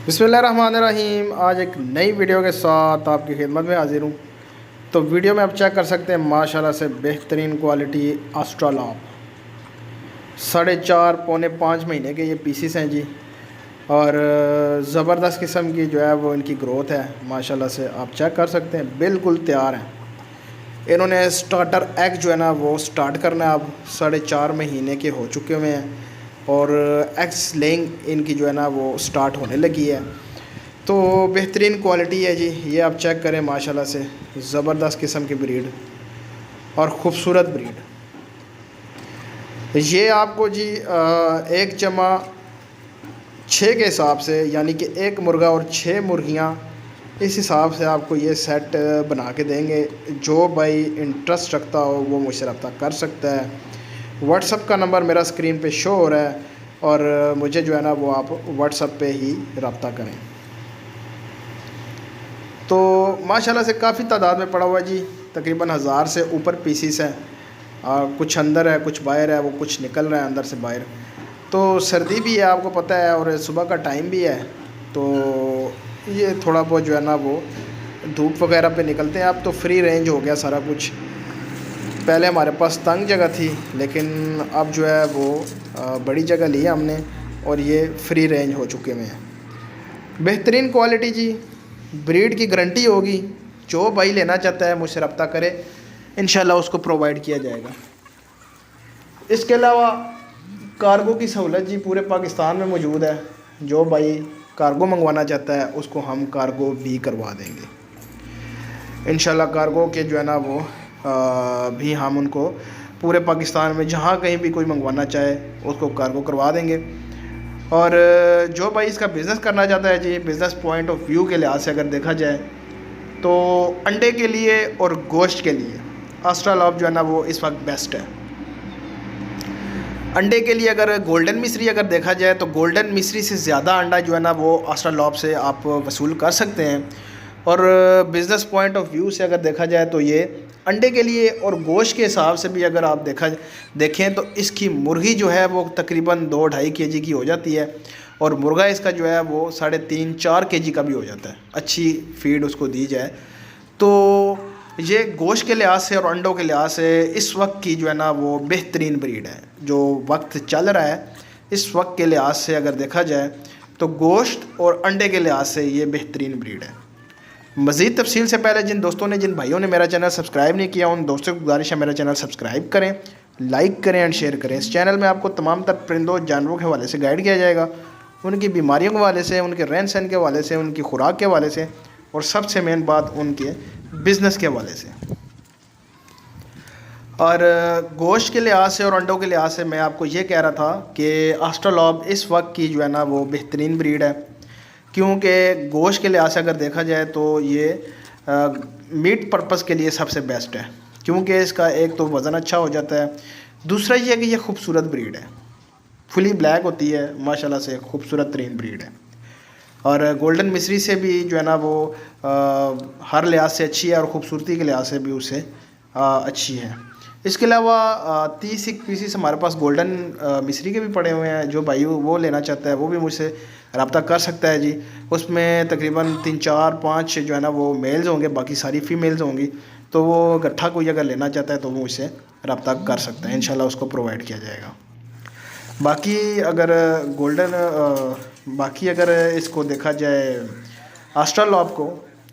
बिस्मिल्लाहिर्रहमानिर्रहीम। आज एक नई वीडियो के साथ आपकी खिदमत में हाजिर हूँ। तो वीडियो में आप चेक कर सकते हैं माशाल्लाह से बेहतरीन क्वालिटी एस्ट्रोलैब 4.5 पौने 5 महीने के ये पीसीस हैं जी। और ज़बरदस्त किस्म की जो है वो इनकी ग्रोथ है माशाल्लाह से, आप चेक कर सकते हैं बिल्कुल तैयार हैं। इन्होंने स्टार्टर एग जो है ना वो स्टार्ट करना है, अब 4.5 महीने के हो चुके हुए हैं और एग्स लेइंग इनकी जो है ना वो स्टार्ट होने लगी है। तो बेहतरीन क्वालिटी है जी, ये आप चेक करें माशाल्लाह से ज़बरदस्त किस्म की ब्रीड और ख़ूबसूरत ब्रीड। ये आपको जी 1/6 के हिसाब से, यानी कि 1 मुर्गा और 6 मुर्गियाँ, इस हिसाब से आपको ये सेट बना के देंगे। जो भाई इंटरेस्ट रखता हो वो मुझसे रब्ता कर सकता है। व्हाट्सअप का नंबर मेरा स्क्रीन पे शो हो रहा है और मुझे जो है ना वो आप व्हाट्सअप पे ही रब्ता करें। तो माशाल्लाह से काफ़ी तादाद में पड़ा हुआ है जी, तकरीबन 1000 से ऊपर पीसीस हैं। कुछ अंदर है, कुछ बाहर है, वो कुछ निकल रहा है अंदर से बाहर। तो सर्दी भी है आपको पता है और सुबह का टाइम भी है, तो ये थोड़ा बहुत जो है ना वो धूप वगैरह पे निकलते हैं। अब तो फ्री रेंज हो गया सारा कुछ। पहले हमारे पास तंग जगह थी, लेकिन अब जो है वो बड़ी जगह ली है हमने और ये फ्री रेंज हो चुके हुए हैं। बेहतरीन क्वालिटी जी, ब्रीड की गारंटी होगी। जो भाई लेना चाहता है मुझसे रब्ता करे, इंशाल्लाह उसको प्रोवाइड किया जाएगा। इसके अलावा कार्गो की सहूलत जी पूरे पाकिस्तान में मौजूद है। जो भाई कार्गो मंगवाना चाहता है उसको हम कार्गो भी करवा देंगे इंशाल्लाह। कार्गो के जो है ना वो भी हम उनको पूरे पाकिस्तान में जहाँ कहीं भी कोई मंगवाना चाहे उसको कार्गो करवा देंगे। और जो भाई इसका बिज़नेस करना चाहता है जी, बिज़नेस पॉइंट ऑफ व्यू के लिहाज से अगर देखा जाए तो अंडे के लिए और गोश्त के लिए एस्ट्रोलैब जो है ना वो इस वक्त बेस्ट है। अंडे के लिए अगर गोल्डन मिस्री अगर देखा जाए तो गोल्डन मिस्री से ज़्यादा अंडा जो है ना वो एस्ट्रोलैब से आप वसूल कर सकते हैं। और बिज़नेस पॉइंट ऑफ व्यू से अगर देखा जाए तो ये अंडे के लिए और गोश्त के हिसाब से भी अगर आप देखें तो इसकी मुर्गी जो है वो तकरीबन 2-2.5 kg की हो जाती है और मुर्गा इसका जो है वो 3.5-4 kg का भी हो जाता है, अच्छी फीड उसको दी जाए तो। ये गोश्त के लिहाज से और अंडों के लिहाज से इस वक्त की जो है ना वो बेहतरीन ब्रीड है। जो वक्त चल रहा है इस वक्त के लिहाज से अगर देखा जाए तो गोश्त और अंडे के लिहाज से ये बेहतरीन ब्रीड है। मज़ीद तफसील से पहले जिन दोस्तों ने, जिन भाइयों ने मेरा चैनल सब्सक्राइब नहीं किया, उन दोस्तों को गुजारिश है मेरा चैनल सब्सक्राइब करें, लाइक करें एंड शेयर करें। इस चैनल में आपको तमाम तर परिंदों जानवरों के हवाले से गाइड किया जाएगा, उनकी बीमारियों के हवाले से, उनके रहन सहन के हवाले से, उनकी खुराक के हवाले से और सबसे मेन बात उनके बिज़नेस के हवाले से। और गोश्त के लिहाज से और अंडों के लिहाज से मैं आपको ये कह रहा था कि एस्ट्रोलैब इस वक्त की जो है ना वो बेहतरीन ब्रीड है। क्योंकि गोश्त के लिहाज से अगर देखा जाए तो ये मीट पर्पज़ के लिए सबसे बेस्ट है, क्योंकि इसका एक तो वज़न अच्छा हो जाता है, दूसरा ये है कि ये खूबसूरत ब्रीड है, फुली ब्लैक होती है माशाल्लाह से, खूबसूरत तरीन ब्रीड है। और गोल्डन मिस्री से भी जो है ना वो हर लिहाज से अच्छी है और ख़ूबसूरती के लिहाज से भी उससे अच्छी है। इसके अलावा 30 पीसीस हमारे पास गोल्डन मिस्री के भी पड़े हुए हैं। जो भाई वो लेना चाहता है वो भी मुझसे रब्ता कर सकता है जी। उसमें तकरीबन 3-4-5 जो है ना वो मेल्स होंगे, बाकी सारी फीमेल्स होंगी। तो वो गट्ठा कोई अगर लेना चाहता है तो वो मुझसे रब्ता कर सकता है, इंशाल्लाह उसको प्रोवाइड किया जाएगा। बाकी अगर इसको देखा जाए एस्ट्रोलैब को,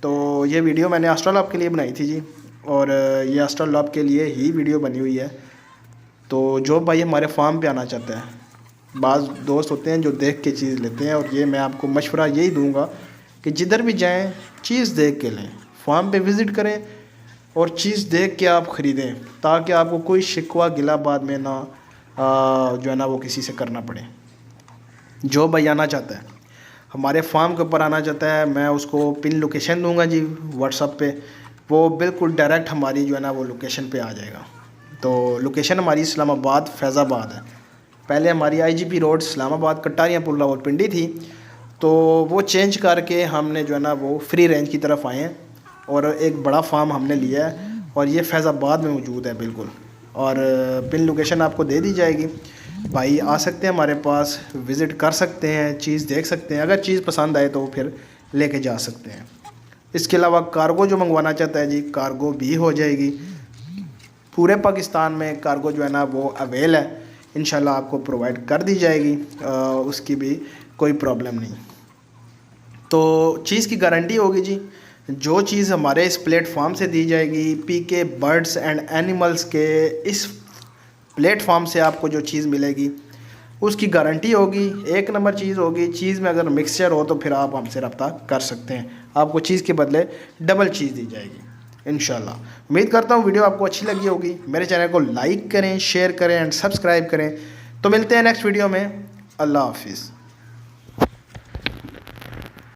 तो ये वीडियो मैंने एस्ट्रोलैब के लिए बनाई थी जी, और ये एस्ट्रोलैब के लिए ही वीडियो बनी हुई है। तो जो भाई हमारे फार्म पे आना चाहता है, बाज़ दोस्त होते हैं जो देख के चीज़ लेते हैं, और ये मैं आपको मशवरा यही दूंगा कि जिधर भी जाएं चीज़ देख के लें, फार्म पे विज़िट करें और चीज़ देख के आप ख़रीदें, ताकि आपको कोई शिकवा गिला बाद में ना जो है ना वो किसी से करना पड़े। जो भाई आना चाहता है, हमारे फार्म के ऊपर आना चाहता है, मैं उसको पिन लोकेशन दूंगा जी व्हाट्सअप पे, वो बिल्कुल डायरेक्ट हमारी जो है ना वो लोकेशन पे आ जाएगा। तो लोकेशन हमारी इस्लामाबाद फैज़ाबाद है। पहले हमारी IGP रोड इस्लामाबाद कटारियाँ पुल रावलपिंडी थी, तो वो चेंज करके हमने जो है ना वो फ्री रेंज की तरफ आए हैं और एक बड़ा फार्म हमने लिया है और ये फैज़ाबाद में मौजूद है बिल्कुल। और पिन लोकेशन आपको दे दी जाएगी। भाई आ सकते हैं हमारे पास, विज़िट कर सकते हैं, चीज़ देख सकते हैं, अगर चीज़ पसंद आए तो फिर लेके जा सकते हैं। इसके अलावा कार्गो जो मंगवाना चाहता है जी, कार्गो भी हो जाएगी। पूरे पाकिस्तान में कार्गो जो है ना वो अवेल है, इंशाल्लाह आपको प्रोवाइड कर दी जाएगी, उसकी भी कोई प्रॉब्लम नहीं। तो चीज़ की गारंटी होगी जी, जो चीज़ हमारे इस प्लेटफॉर्म से दी जाएगी, पीके बर्ड्स एंड एनिमल्स के इस प्लेटफॉर्म से आपको जो चीज़ मिलेगी उसकी गारंटी होगी, एक नंबर चीज़ होगी। चीज़ में अगर मिक्सचर हो तो फिर आप हमसे रब्ता कर सकते हैं, आपको चीज़ के बदले डबल चीज़ दी जाएगी इंशाल्लाह। उम्मीद करता हूँ वीडियो आपको अच्छी लगी होगी। मेरे चैनल को लाइक करें, शेयर करें एंड सब्सक्राइब करें। तो मिलते हैं नेक्स्ट वीडियो में। अल्लाह हाफिज़।